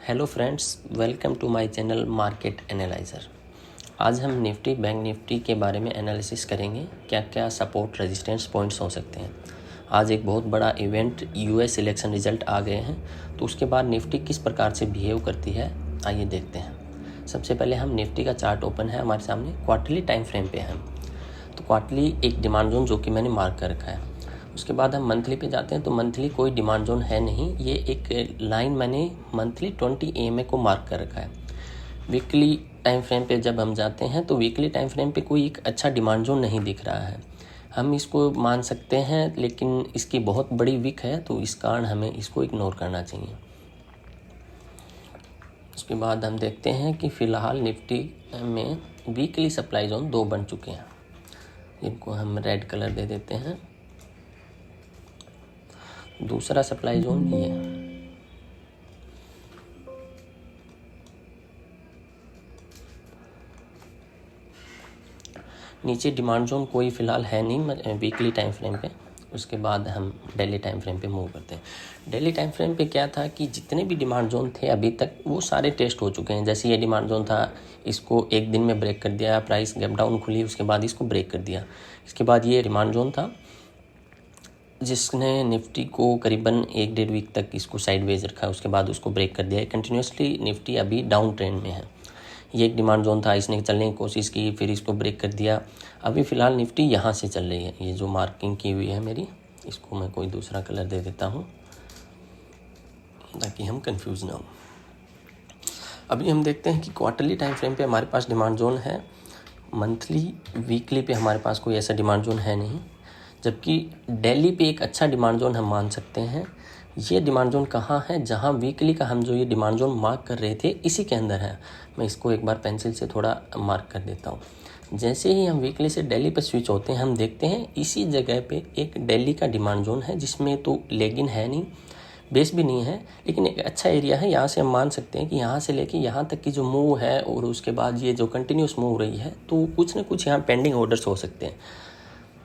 Hello friends, welcome to my channel market analyser. आज हम Nifty bank Nifty के बारे में एनालिसिस करेंगे, क्या क्या सपोर्ट रेजिस्टेंस पॉइंट्स हो सकते हैं। आज एक बहुत बड़ा इवेंट यूएस इलेक्शन रिजल्ट आ गए हैं, तो उसके बाद निफ्टी किस प्रकार से बिहेव करती है आइए देखते हैं। सबसे पहले हम निफ्टी का चार्ट ओपन है हमारे सामने, क्वार्टरली टाइम फ्रेम पे है। तो क्वार्टरली एक डिमांड जोन जो कि मैंने मार्क कर रखा है। उसके बाद हम मंथली पे जाते हैं, तो मंथली कोई डिमांड जोन है नहीं, ये एक लाइन मैंने मंथली 20 EMA को मार्क कर रखा है। वीकली टाइम फ्रेम पे जब हम जाते हैं तो वीकली टाइम फ्रेम पे कोई एक अच्छा डिमांड जोन नहीं दिख रहा है। हम इसको मान सकते हैं, लेकिन इसकी बहुत बड़ी विक है, तो इस कारण हमें इसको इग्नोर करना चाहिए। उसके बाद हम देखते हैं कि फ़िलहाल निफ्टी में वीकली सप्लाई जोन 2 बन चुके हैं, इनको हम रेड कलर दे देते हैं। दूसरा सप्लाई जोन ये है। नीचे डिमांड जोन कोई फ़िलहाल है नहीं वीकली टाइम फ्रेम पे। उसके बाद हम डेली टाइम फ्रेम पे मूव करते हैं। डेली टाइम फ्रेम पे क्या था कि जितने भी डिमांड जोन थे अभी तक वो सारे टेस्ट हो चुके हैं। जैसे ये डिमांड जोन था, इसको एक दिन में ब्रेक कर दिया, प्राइस गैप डाउन खुली, उसके बाद इसको ब्रेक कर दिया। इसके बाद ये डिमांड जोन था जिसने निफ्टी को करीबन 1-1.5 वीक तक इसको साइडवेज रखा, उसके बाद उसको ब्रेक कर दिया। कंटिन्यूसली निफ्टी अभी डाउन ट्रेंड में है। ये एक डिमांड जोन था, इसने चलने की कोशिश की, फिर इसको ब्रेक कर दिया। अभी फ़िलहाल निफ्टी यहाँ से चल रही है। ये जो मार्किंग की हुई है मेरी, इसको मैं कोई दूसरा कलर दे देता हूँ ताकि हम कंफ्यूज ना हो। अभी हम देखते हैं कि क्वार्टरली टाइम फ्रेम पे हमारे पास डिमांड जोन है, मंथली वीकली पे हमारे पास कोई ऐसा डिमांड जोन है नहीं। जबकि डेली पे एक अच्छा डिमांड जोन हम मान सकते हैं। ये डिमांड जोन कहाँ है, जहाँ वीकली का हम जो ये डिमांड जोन मार्क कर रहे थे इसी के अंदर है। मैं इसको एक बार पेंसिल से थोड़ा मार्क कर देता हूँ। जैसे ही हम वीकली से डेली पे स्विच होते हैं, हम देखते हैं इसी जगह पे एक डेली का डिमांड जोन है, जिसमें तो लेगिन है नहीं, बेस भी नहीं है, लेकिन एक अच्छा एरिया है। यहाँ से हम मान सकते हैं कि यहाँ से लेके यहाँ तक की जो मूव है और उसके बाद ये जो कंटिन्यूस मूव रही है, तो कुछ ना कुछ यहाँ पेंडिंग ऑर्डर्स हो सकते हैं।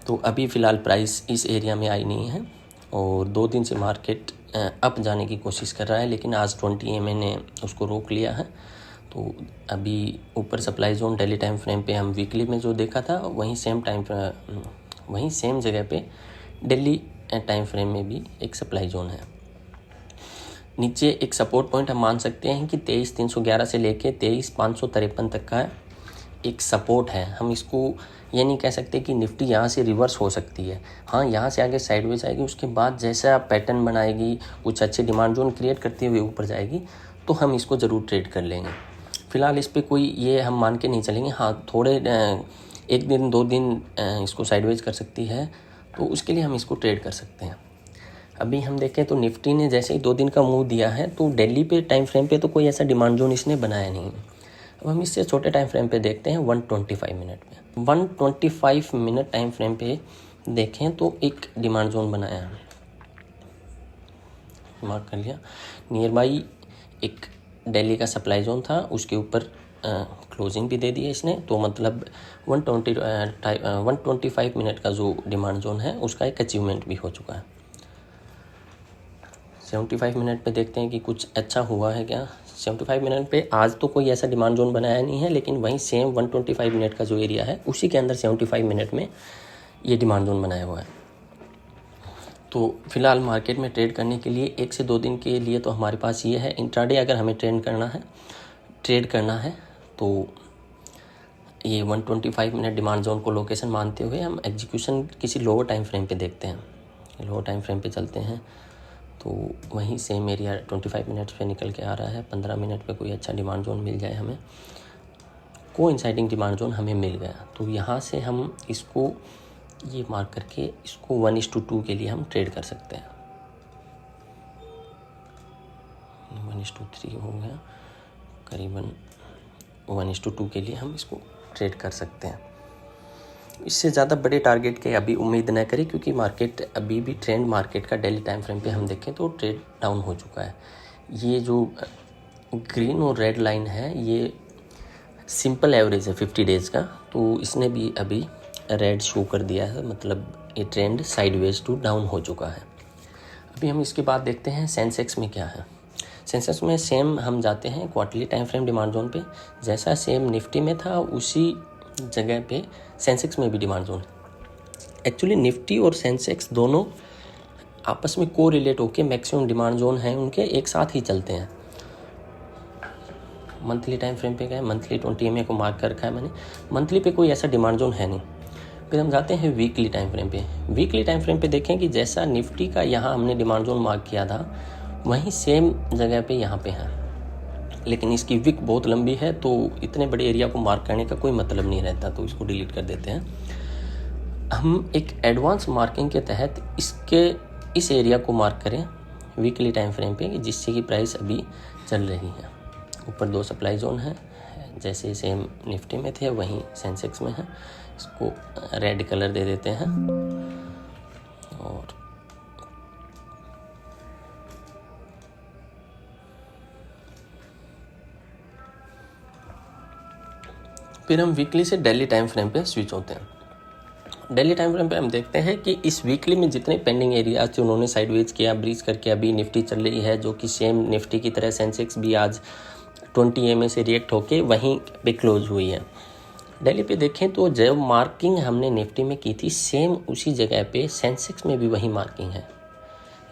तो अभी फ़िलहाल प्राइस इस एरिया में आई नहीं है और 2 दिन से मार्केट अप जाने की कोशिश कर रहा है, लेकिन आज 20 EMA ने उसको रोक लिया है। तो अभी ऊपर supply zone daily time frame पे हम वीकली में जो देखा था वहीं सेम जगह पे डेली टाइम फ्रेम में भी एक सप्लाई जोन है। नीचे एक सपोर्ट पॉइंट हम मान सकते हैं कि 23,311 से लेके 23,553 तक का एक सपोर्ट है। हम इसको ये नहीं कह सकते कि निफ्टी यहाँ से रिवर्स हो सकती है। हाँ, यहाँ से आगे साइडवेज आएगी, उसके बाद जैसा पैटर्न बनाएगी, कुछ अच्छे डिमांड जोन क्रिएट करते हुए ऊपर जाएगी, तो हम इसको ज़रूर ट्रेड कर लेंगे। फ़िलहाल इस पर कोई ये हम मान के नहीं चलेंगे। हाँ, थोड़े 1 दिन 2 दिन इसको साइडवेज कर सकती है, तो उसके लिए हम इसको ट्रेड कर सकते हैं। अभी हम देखें तो निफ्टी ने जैसे ही 2 दिन का मूव दिया है, तो डेली पे टाइम फ्रेम पे तो कोई ऐसा डिमांड जोन इसने बनाया नहीं। अब हम इससे छोटे टाइम फ्रेम पे देखते हैं 125 मिनट में। 125 मिनट टाइम फ्रेम पे देखें तो एक डिमांड जोन बनाया है, मार्क कर लिया। नियर बाई एक दिल्ली का सप्लाई जोन था, उसके ऊपर क्लोजिंग भी दे दी है इसने, तो मतलब 125 मिनट का जो डिमांड जोन है उसका एक अचीवमेंट भी हो चुका है। 75 मिनट पे देखते हैं कि कुछ अच्छा हुआ है क्या। 75 मिनट पे आज तो कोई ऐसा डिमांड जोन बनाया नहीं है, लेकिन वहीं सेम 125 मिनट का जो एरिया है उसी के अंदर 75 मिनट में ये डिमांड जोन बनाया हुआ है। तो फिलहाल मार्केट में ट्रेड करने के लिए 1 से 2 दिन के लिए तो हमारे पास ये है। इंट्राडे अगर हमें ट्रेड करना है तो ये 125 मिनट डिमांड जोन को लोकेशन मानते हुए हम एग्जीक्यूशन किसी लोअर टाइम फ्रेम पे देखते हैं। लोअर टाइम फ्रेम पे चलते हैं तो वहीं सेम एरिया 25 मिनट्स पे निकल के आ रहा है। 15 मिनट पे कोई अच्छा डिमांड जोन मिल जाए हमें, कोइंसाइडिंग डिमांड जोन हमें मिल गया, तो यहाँ से हम इसको ये मार्क करके इसको 1:2 के लिए हम ट्रेड कर सकते हैं। 1:3 हो गया, करीबन 1:2 के लिए हम इसको ट्रेड कर सकते हैं। इससे ज़्यादा बड़े टारगेट के अभी उम्मीद न करें, क्योंकि मार्केट अभी भी ट्रेंड मार्केट का डेली टाइम फ्रेम पे हम देखें तो ट्रेड डाउन हो चुका है। ये जो ग्रीन और रेड लाइन है ये सिंपल एवरेज है 50 डेज़ का, तो इसने भी अभी रेड शो कर दिया है, मतलब ये ट्रेंड साइडवेज टू डाउन हो चुका है। अभी हम इसके बाद देखते हैं सेंसेक्स में क्या है। सेंसेक्स में सेम हम जाते हैं quarterly time frame demand zone पे, जैसा सेम निफ्टी में था उसी जगह पे सेंसेक्स में भी डिमांड जोन। एक्चुअली निफ्टी और सेंसेक्स दोनों आपस में को रिलेट होकर मैक्सिमम डिमांड जोन हैं उनके एक साथ ही चलते हैं। मंथली टाइम फ्रेम पे गए, मंथली 20 EMA को मार्क कर रखा है मैंने, मंथली पे कोई ऐसा डिमांड जोन है नहीं। फिर हम जाते हैं वीकली टाइम फ्रेम पे। वीकली टाइम फ्रेम पे देखें कि जैसा निफ्टी का यहाँ हमने डिमांड जोन मार्क किया था वहीं सेम जगह पे यहाँ पे है, लेकिन इसकी विक बहुत लंबी है तो इतने बड़े एरिया को मार्क करने का कोई मतलब नहीं रहता, तो इसको डिलीट कर देते हैं। हम एक एडवांस मार्किंग के तहत इस एरिया को मार्क करें वीकली टाइम फ्रेम पे, जिससे कि प्राइस अभी चल रही है। ऊपर 2 सप्लाई जोन है, जैसे सेम निफ्टी में थे वहीं सेंसेक्स में है। इसको रेड कलर दे देते हैं और फिर हम वीकली से डेली टाइम फ्रेम पे स्विच होते हैं। डेली टाइम फ्रेम पे हम देखते हैं कि इस वीकली में जितने पेंडिंग एरियाज थे उन्होंने साइडवेज किया, ब्रीच करके अभी निफ्टी चल रही है, जो कि सेम निफ्टी की तरह सेंसेक्स भी आज 20 EMA से रिएक्ट होके वहीं पे क्लोज हुई है। डेली पे देखें तो जब मार्किंग हमने निफ्टी में की थी सेम उसी जगह पे सेंसेक्स में भी वही मार्किंग है।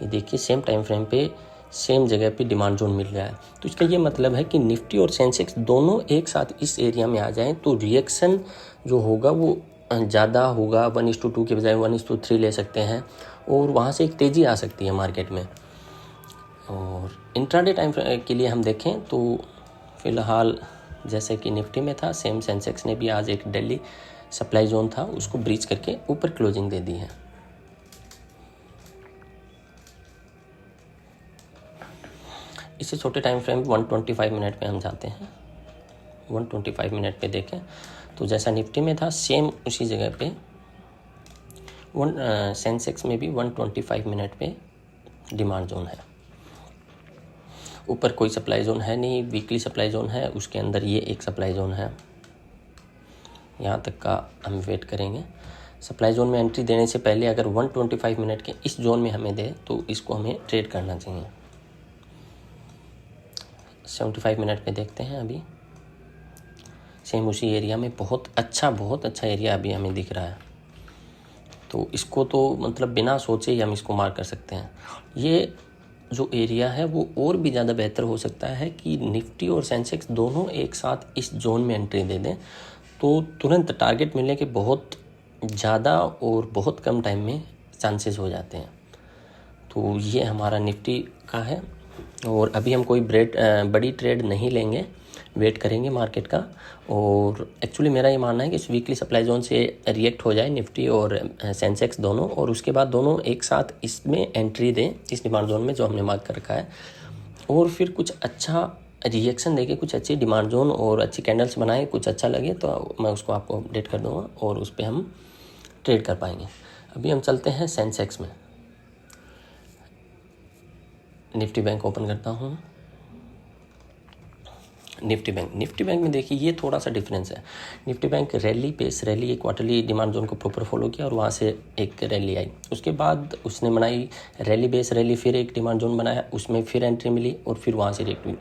ये देखिए सेम टाइम फ्रेम पे सेम जगह पे डिमांड जोन मिल रहा है, तो इसका ये मतलब है कि निफ्टी और सेंसेक्स दोनों एक साथ इस एरिया में आ जाएं तो रिएक्शन जो होगा वो ज़्यादा होगा। 1:2 के बजाय 1:3 ले सकते हैं और वहाँ से एक तेज़ी आ सकती है मार्केट में। और इंट्राडे टाइम के लिए हम देखें तो फ़िलहाल जैसे कि निफ्टी में था सेम सेंसेक्स ने भी आज एक डेली सप्लाई जोन था उसको ब्रीच करके ऊपर क्लोजिंग दे दी है। इससे छोटे टाइम फ्रेम 125 मिनट पे हम जाते हैं। 125 मिनट पे देखें तो जैसा निफ्टी में था सेम उसी जगह पे सेंसेक्स में भी 125 मिनट पे डिमांड जोन है। ऊपर कोई सप्लाई जोन है नहीं, वीकली सप्लाई जोन है, उसके अंदर ये एक सप्लाई जोन है। यहाँ तक का हम वेट करेंगे। सप्लाई जोन में एंट्री देने से पहले अगर 125 मिनट के इस जोन में हमें दे तो इसको हमें ट्रेड करना चाहिए। 75 मिनट पे देखते हैं। अभी सेम उसी एरिया में बहुत अच्छा एरिया अभी हमें दिख रहा है, तो इसको तो मतलब बिना सोचे ही हम इसको मार्क कर सकते हैं। ये जो एरिया है वो और भी ज़्यादा बेहतर हो सकता है कि निफ्टी और सेंसेक्स दोनों एक साथ इस जोन में एंट्री दे दें तो तुरंत टारगेट मिलने के बहुत ज़्यादा और बहुत कम टाइम में चांसेस हो जाते हैं। तो ये हमारा निफ्टी का है और अभी हम कोई बड़ी ट्रेड नहीं लेंगे, वेट करेंगे मार्केट का। और एक्चुअली मेरा ये मानना है कि इस वीकली सप्लाई जोन से रिएक्ट हो जाए निफ्टी और सेंसेक्स दोनों, और उसके बाद दोनों एक साथ इसमें एंट्री दें इस डिमांड जोन में जो हमने मार्क कर रखा है, और फिर कुछ अच्छा रिएक्शन देके कुछ अच्छी डिमांड जोन और अच्छी कैंडल्स बनाए, कुछ अच्छा लगे तो मैं उसको आपको अपडेट कर दूँगा और उस पर हम ट्रेड कर पाएंगे। अभी हम चलते हैं सेंसेक्स में। निफ्टी बैंक ओपन करता हूँ। निफ्टी बैंक में देखिए ये थोड़ा सा डिफरेंस है। निफ्टी बैंक रैली एक क्वार्टरली डिमांड जोन को प्रॉपर फॉलो किया और वहाँ से एक रैली आई, उसके बाद उसने बनाई रैली, फिर एक डिमांड जोन बनाया, उसमें फिर एंट्री मिली और फिर वहाँ से रिएक्ट हुई।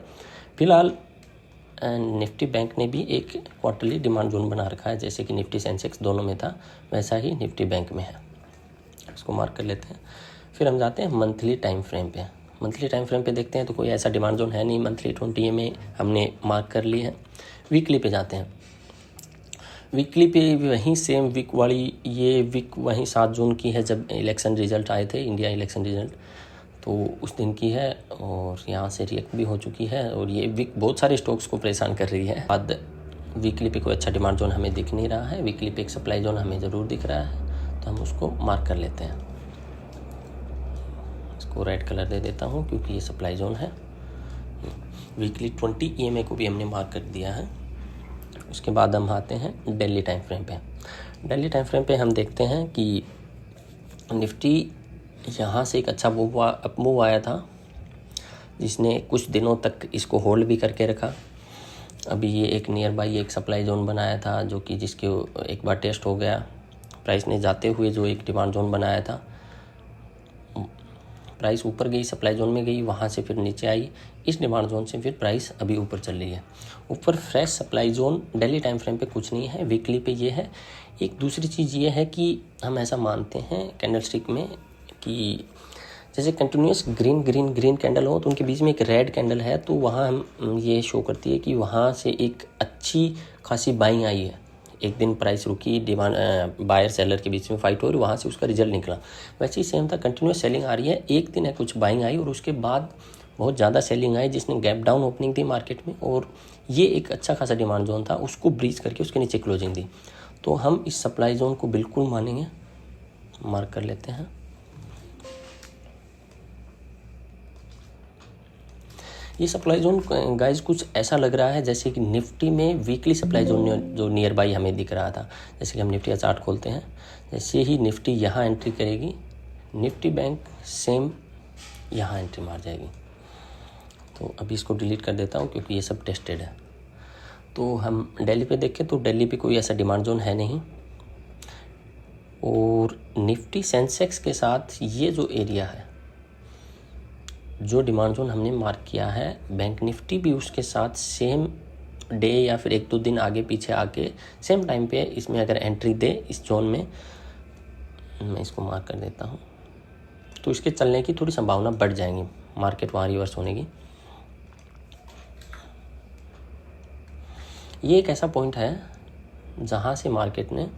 फिलहाल निफ्टी बैंक ने भी एक क्वार्टरली डिमांड जोन बना रखा है, जैसे कि निफ्टी सेंसेक्स दोनों में था वैसा ही निफ्टी बैंक में है। इसको मार्क कर लेते हैं। फिर हम जाते हैं मंथली टाइम फ्रेम पे। मंथली टाइम फ्रेम पे देखते हैं तो कोई ऐसा डिमांड जोन है नहीं, मंथली 20 EMA हमने मार्क कर ली है। वीकली पे जाते हैं। वीकली पे वहीं सेम विक वाली ये विक वहीं 7 जून की है जब इलेक्शन रिजल्ट आए थे, इंडिया इलेक्शन रिजल्ट, तो उस दिन की है और यहाँ से रिएक्ट भी हो चुकी है और ये विक बहुत सारे स्टॉक्स को परेशान कर रही है। बाद वीकली पे कोई अच्छा डिमांड जोन हमें दिख नहीं रहा है, वीकली पे एक सप्लाई जोन हमें ज़रूर दिख रहा है तो हम उसको मार्क कर लेते हैं। इसको रेड कलर दे देता हूँ क्योंकि ये सप्लाई जोन है। वीकली 20 EMA को भी हमने मार्क कर दिया है। उसके बाद हम आते हैं डेली टाइम फ्रेम पे। डेली टाइम फ्रेम पे हम देखते हैं कि निफ्टी यहाँ से एक अच्छा मूव आया था जिसने कुछ दिनों तक इसको होल्ड भी करके रखा। अभी ये एक नियर बाई एक सप्लाई जोन बनाया था जो कि जिसके एक बार टेस्ट हो गया। प्राइस ने जाते हुए जो एक डिमांड जोन बनाया था प्राइस ऊपर गई, सप्लाई जोन में गई, वहाँ से फिर नीचे आई, इस डिमांड जोन से फिर प्राइस अभी ऊपर चल रही है। ऊपर fresh supply zone daily time frame पे कुछ नहीं है, वीकली पे ये है। एक दूसरी चीज़ ये है कि हम ऐसा मानते हैं कैंडल स्टिक में कि जैसे continuous green green green candle हो तो उनके बीच में एक रेड कैंडल है, तो वहाँ हम ये शो करती है कि वहाँ से एक अच्छी खासी बाइंग आई है। एक दिन प्राइस रुकी, डिमांड बायर सेलर के बीच में फाइट हो और वहाँ से उसका रिजल्ट निकला। वैसे ही सेम था, कंटिन्यूस सेलिंग आ रही है, एक दिन है कुछ बाइंग आई और उसके बाद बहुत ज़्यादा सेलिंग आई जिसने गैप डाउन ओपनिंग दी मार्केट में, और ये एक अच्छा खासा डिमांड जोन था, उसको ब्रीच करके उसके नीचे क्लोजिंग दी। तो हम इस सप्लाई जोन को बिल्कुल मानेंगे, मार्क कर लेते हैं। ये सप्लाई जोन गाइज कुछ ऐसा लग रहा है जैसे कि निफ्टी में वीकली सप्लाई जोन जो नियर बाई हमें दिख रहा था। जैसे कि हम निफ्टी का चार्ट खोलते हैं, जैसे ही निफ्टी यहाँ एंट्री करेगी, निफ्टी बैंक सेम यहाँ एंट्री मार जाएगी। तो अभी इसको डिलीट कर देता हूँ क्योंकि ये सब टेस्टेड है। तो हम दिल्ली पे देखें तो दिल्ली पे कोई ऐसा डिमांड जोन है नहीं, और निफ्टी सेंसेक्स के साथ ये जो एरिया है, जो डिमांड जोन हमने मार्क किया है, बैंक निफ्टी भी उसके साथ सेम डे या फिर एक दो दिन आगे पीछे आके सेम टाइम पे इसमें अगर एंट्री दे इस जोन में, मैं इसको मार्क कर देता हूँ, तो इसके चलने की थोड़ी संभावना बढ़ जाएगी, मार्केट वहाँ रिवर्स होने की। ये एक ऐसा पॉइंट है जहाँ से मार्केट ने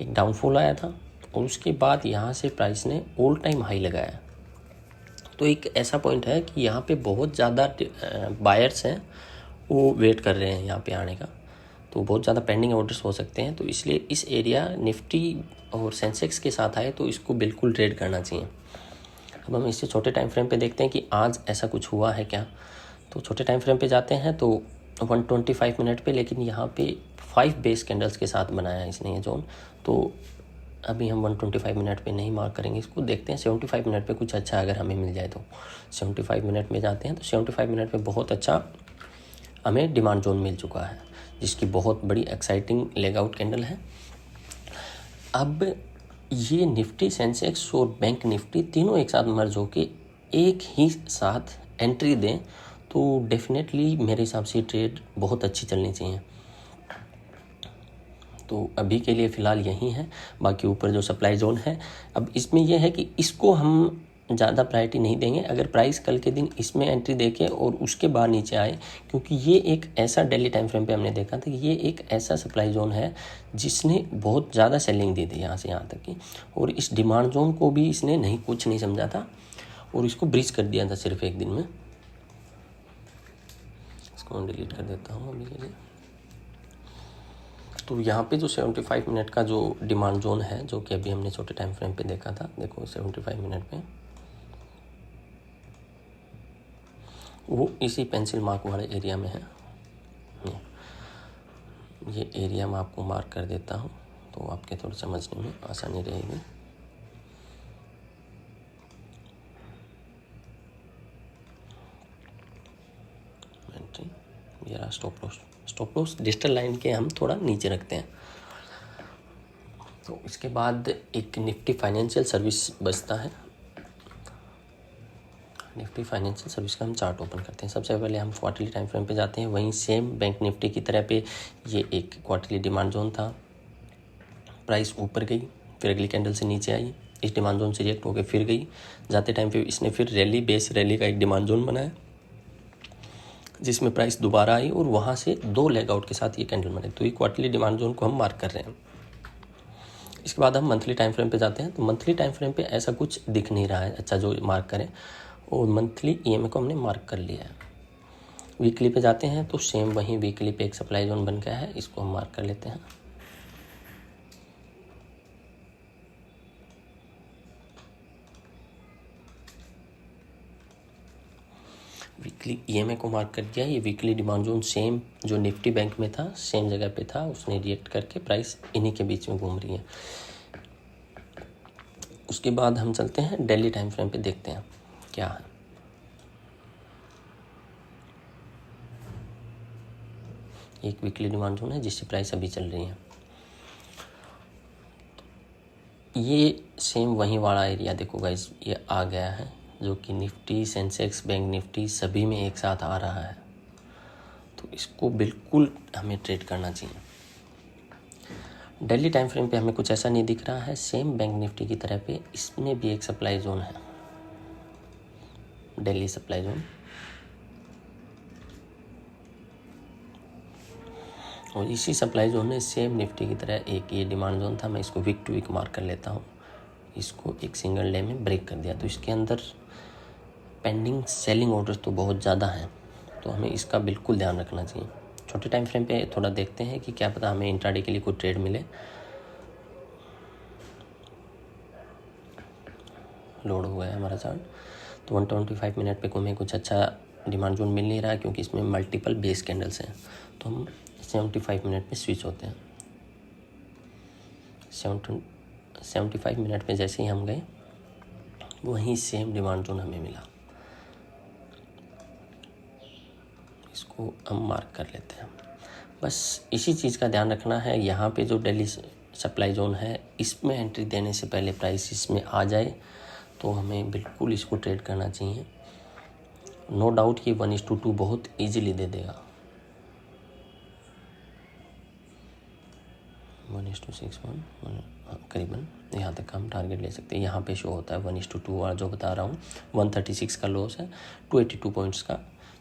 एक डाउनफॉल आया था और उसके बाद यहाँ से प्राइस ने ऑल टाइम हाई लगाया। तो एक ऐसा पॉइंट है कि यहाँ पे बहुत ज़्यादा बायर्स हैं, वो वेट कर रहे हैं यहाँ पे आने का, तो बहुत ज़्यादा पेंडिंग ऑर्डर्स हो सकते हैं। तो इसलिए इस एरिया निफ्टी और सेंसेक्स के साथ आए तो इसको बिल्कुल ट्रेड करना चाहिए। अब हम इससे छोटे टाइम फ्रेम पे देखते हैं कि आज ऐसा कुछ हुआ है क्या। तो छोटे टाइम फ्रेम पे जाते हैं तो 125 मिनट पे, लेकिन यहाँ पे 5 बेस कैंडल्स के साथ बनाया है इसने ये जोन। तो अभी हम 125 मिनट पे नहीं मार्क करेंगे इसको, देखते हैं 75 मिनट पे कुछ अच्छा अगर हमें मिल जाए तो। 75 मिनट में जाते हैं तो 75 मिनट पे बहुत अच्छा हमें डिमांड जोन मिल चुका है, जिसकी बहुत बड़ी एक्साइटिंग लेग आउट कैंडल है। अब ये निफ्टी सेंसेक्स और बैंक निफ्टी तीनों एक साथ मर्ज होके एक ही साथ एंट्री दें तो डेफिनेटली मेरे हिसाब से ट्रेड बहुत अच्छी चलनी चाहिए। तो अभी के लिए फ़िलहाल यही है, बाकी ऊपर जो सप्लाई जोन है, अब इसमें यह है कि इसको हम ज़्यादा प्रायोरिटी नहीं देंगे। अगर प्राइस कल के दिन इसमें एंट्री देके और उसके बाद नीचे आए, क्योंकि ये एक ऐसा डेली टाइम फ्रेम पे हमने देखा था कि ये एक ऐसा सप्लाई जोन है जिसने बहुत ज़्यादा सेलिंग दी थी यहाँ से यहाँ तक की, और इस डिमांड जोन को भी इसने कुछ नहीं समझा था और इसको ब्रीच कर दिया था सिर्फ एक दिन में। इसको डिलीट कर देता हूँ अभी के लिए। तो यहाँ पे जो 75 मिनट का जो डिमांड जोन है, जो कि अभी हमने छोटे टाइम फ्रेम पे देखा था, देखो 75 मिनट पे वो इसी पेंसिल मार्क वाले एरिया में है। ये एरिया मैं आपको मार्क कर देता हूँ तो आपके थोड़ी समझने में आसानी रहेगी। ये रहा स्टॉप लॉस डिजिटल लाइन के हम थोड़ा नीचे रखते हैं। तो इसके बाद एक निफ्टी फाइनेंशियल सर्विस बचता है। निफ्टी फाइनेंशियल सर्विस का हम चार्ट ओपन करते हैं। सबसे पहले हम क्वार्टरली टाइम फ्रेम पे जाते हैं। वहीं सेम बैंक निफ्टी की तरह पे ये एक क्वार्टरली डिमांड जोन था, प्राइस ऊपर गई, फिर अगली कैंडल से नीचे आई, इस डिमांड जोन से रिएक्ट होकर फिर गई। जाते टाइम पे इसने फिर बेस रैली का एक डिमांड जोन बनाया जिसमें प्राइस दोबारा आई और वहाँ से 2 लेग आउट के साथ ये कैंडल बने। तो ये क्वार्टरली डिमांड जोन को हम मार्क कर रहे हैं। इसके बाद हम मंथली टाइम फ्रेम पे जाते हैं। तो मंथली टाइम फ्रेम पे ऐसा कुछ दिख नहीं रहा है अच्छा जो मार्क करें, और मंथली ईएमए को हमने मार्क कर लिया है। वीकली पे जाते हैं तो सेम वहीं वीकली पे एक सप्लाई जोन बन गया है, इसको हम मार्क कर लेते हैं। वीकली ईएमए को मार्क कर दिया। ये वीकली डिमांड जोन सेम जो निफ्टी बैंक में था सेम जगह पे था, उसने रिएक्ट करके प्राइस इन्हीं के बीच में घूम रही है। उसके बाद हम चलते हैं डेली टाइम फ्रेम पे, देखते हैं क्या है। एक वीकली डिमांड जोन है जिससे प्राइस अभी चल रही है। ये सेम वही वाला एरिया देखो गाइस, ये आ गया है जो कि निफ्टी, सेंसेक्स, बैंक निफ्टी सभी में एक साथ आ रहा है। तो इसको बिल्कुल हमें ट्रेड करना चाहिए। डेली टाइम फ्रेम पे हमें कुछ ऐसा नहीं दिख रहा है। सेम बैंक निफ्टी की तरह पे इसमें भी एक सप्लाई जोन है, डेली सप्लाई जोन, और इसी सप्लाई जोन में सेम निफ्टी की तरह एक ये डिमांड जोन था। मैं इसको वीक टू वीक मार्क कर लेता हूँ। इसको एक सिंगल डे में ब्रेक कर दिया, तो इसके अंदर पेंडिंग सेलिंग ऑर्डर तो बहुत ज़्यादा है, तो हमें इसका बिल्कुल ध्यान रखना चाहिए। छोटे टाइम फ्रेम पे थोड़ा देखते हैं कि क्या पता हमें इंट्राडे के लिए कोई ट्रेड मिले। लोड हुआ है हमारा चार्ट, तो 125 मिनट पे हमें कुछ अच्छा डिमांड जोन मिल नहीं रहा है क्योंकि इसमें मल्टीपल बेस कैंडल्स हैं। तो हम 75 मिनट पे स्विच होते हैं। 75 मिनट पे जैसे ही हम गए वहीं सेम डिमांड जोन हमें मिला, इसको हम मार्क कर लेते हैं। बस इसी चीज़ का ध्यान रखना है। यहाँ पे जो डेली सप्लाई जोन है इसमें एंट्री देने से पहले प्राइस इसमें आ जाए तो हमें बिल्कुल इसको ट्रेड करना चाहिए। नो डाउट कि 1:2 बहुत इजीली दे देगा। 1:61 करीबन यहाँ तक हम टारगेट ले सकते हैं। यहाँ पे शो होता है 1:2 और जो बता रहा हूँ 136 का लॉस है, 282 पॉइंट्स का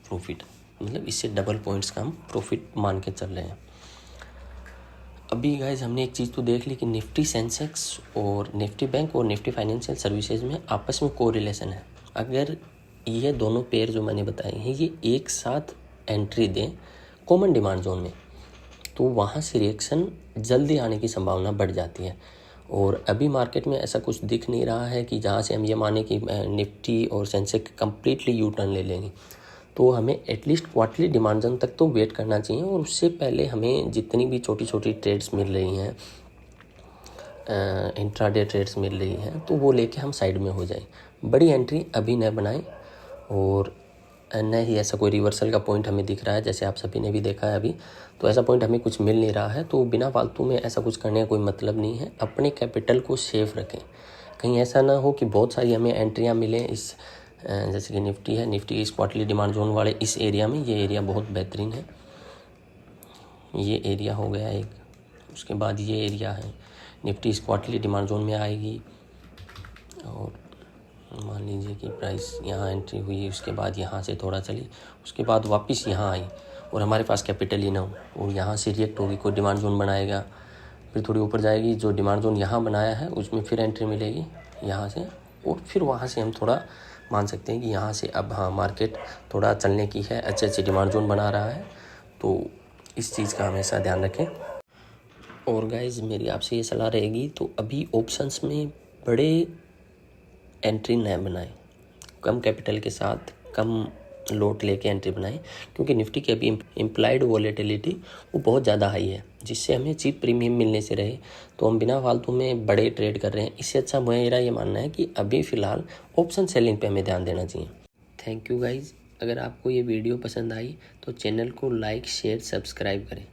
प्रॉफिट, मतलब इससे डबल पॉइंट्स का हम प्रॉफिट मान के चल रहे हैं। अभी गाइज हमने एक चीज़ तो देख ली कि निफ्टी सेंसेक्स और निफ्टी बैंक और निफ्टी फाइनेंशियल सर्विसेज में आपस में कोरिलेशन है। अगर ये दोनों पेयर जो मैंने बताए हैं ये एक साथ एंट्री दें कॉमन डिमांड जोन में, तो वहाँ से रिएक्शन जल्दी आने की संभावना बढ़ जाती है। और अभी मार्केट में ऐसा कुछ दिख नहीं रहा है कि जहाँ से हम ये माने कि निफ्टी और सेंसेक्स कम्प्लीटली यू टर्न ले लेंगे। तो हमें एटलीस्ट क्वार्टरली डिमांड जोन तक तो वेट करना चाहिए, और उससे पहले हमें जितनी भी छोटी छोटी ट्रेड्स मिल रही हैं, इंट्राडे ट्रेड्स मिल रही हैं, तो वो लेके हम साइड में हो जाएं। बड़ी एंट्री अभी न बनाएं, और न ही ऐसा कोई रिवर्सल का पॉइंट हमें दिख रहा है जैसे आप सभी ने भी देखा है अभी, तो ऐसा पॉइंट हमें कुछ मिल नहीं रहा है। तो बिना फालतू में ऐसा कुछ करने का कोई मतलब नहीं है। अपने कैपिटल को सेफ रखें, कहीं ऐसा ना हो कि बहुत सारी हमें एंट्रियाँ मिलें इस जैसे कि निफ्टी है, निफ्टी इस क्वार्टरली डिमांड जोन वाले इस एरिया में, ये एरिया बहुत बेहतरीन है। ये एरिया हो गया एक, उसके बाद ये एरिया है, निफ्टी इस क्वार्टरली डिमांड जोन में आएगी, और मान लीजिए कि प्राइस यहाँ एंट्री हुई, उसके बाद यहाँ से थोड़ा चली, उसके बाद वापस यहाँ आई और हमारे पास कैपिटल ही ना हो, और यहाँ से रिएक्ट होगी, कोई डिमांड जोन बनाएगा, फिर थोड़ी ऊपर जाएगी, जो डिमांड जोन यहाँ बनाया है उसमें फिर एंट्री मिलेगी यहाँ से, और फिर वहाँ से हम थोड़ा मान सकते हैं कि यहाँ से अब हाँ मार्केट थोड़ा चलने की है, अच्छे अच्छे डिमांड जोन बना रहा है। तो इस चीज़ का हमेशा ध्यान रखें। और गाइज मेरी आपसे ये सलाह रहेगी, तो अभी ऑप्शंस में बड़े एंट्री न बनाएं, कम कैपिटल के साथ कम लोट लेके एंट्री बनाएं, क्योंकि निफ्टी की अभी इम्प्लाइड वॉलेटिलिटी वो बहुत ज़्यादा हाई है, जिससे हमें चीप प्रीमियम मिलने से रहे, तो हम बिना फालतू में बड़े ट्रेड कर रहे हैं। इससे अच्छा मेरा ये मानना है कि अभी फ़िलहाल ऑप्शन सेलिंग पे हमें ध्यान देना चाहिए। Thank you guys. अगर आपको ये वीडियो पसंद आई तो चैनल को लाइक, शेयर, सब्सक्राइब करें।